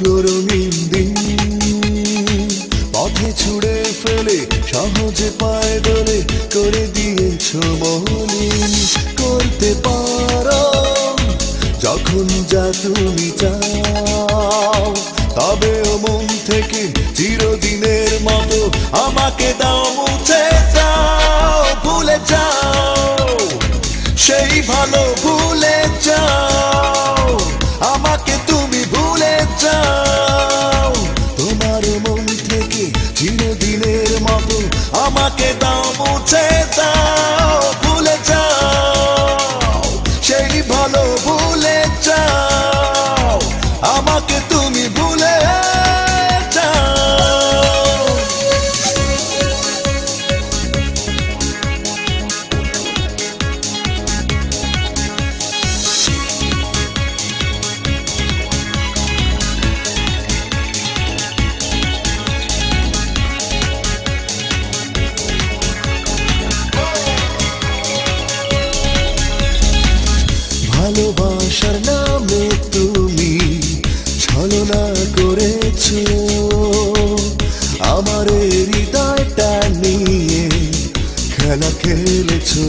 কতগুলো রঙিন দিন পথে ছুড়ে ফেলে সহজে পায়ে দোলে করে দিয়েছো মলিন। করতে পারো যখন যা তুমি চাও, তবেও মন থেকে চিরদিনের মতো আমাকে দাও মুছে যাও। ভুলে যাও সেই ভালো, ভুলে যাও আমাকে তুমি, ভুলে যাও। তোমার মন থেকে চিরদিনের মতো আমাকে দাও মুছে দাও। ভুলে যাও সেই ভালো, ভুলে যাও আমাকে তুমি, ভুলে যাও। ভালোবাসার নামে তুমি ছলনা করেছো, আমার হৃদয়টা নিয়ে খেলা খেলেছো।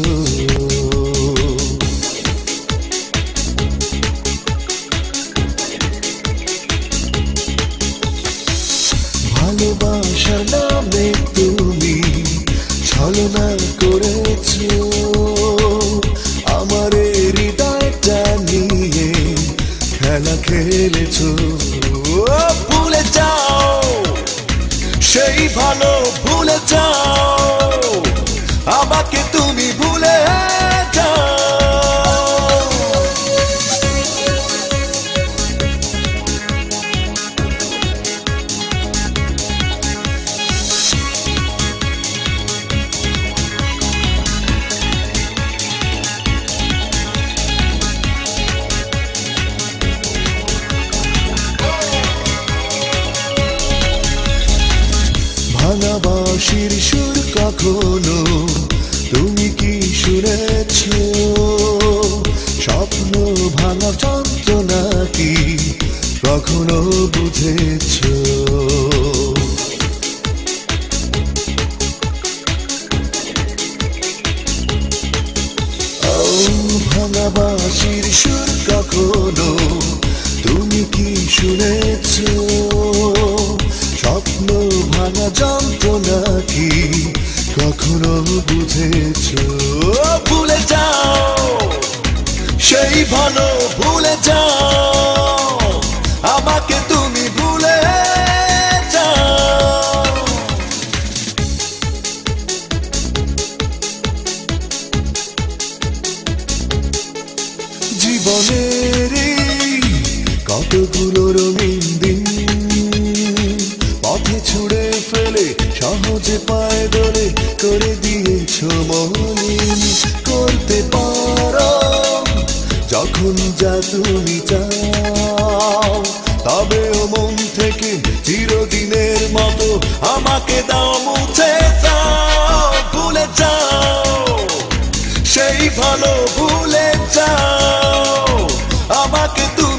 ভালোবাসার নামে তুমি ছলনা করেছো, আমার হৃদয়টা নিয়ে খেলা খেলেছো। ভুলে যাও সেই ভালো, ভুলে যাও আমাকে তুমি, ভুলে যাও। ভালোবাসির সুর কখনো তুমি কি শুনেছো? স্বপ্ন ভাঙা যন্ত্রণা কি কখনো বুঝেছো? ভালোবাসির সুর কখনো তুমি কি শুনেছো? স্বপ্ন ভাঙা যন্ত্রণা কি কখনো বুঝেছো? ভুলে যাও সেই ভালো, ভুলে যাও আমাকে তুমি, ভুলে যাও। জীবনের কতগুলো রঙিন দিন পথে ছুড়ে ফেলে সহজে পায়ে দোলে করে দিয়েছো মলিন। করতে পারো যখন যা তুমি চাও, তবেও মন থেকে চিরদিনের মতো আমাকে দাও মুছে যাও। ভুলে যাও সেই ভালো, ভুলে যাও আমাকে তুমি।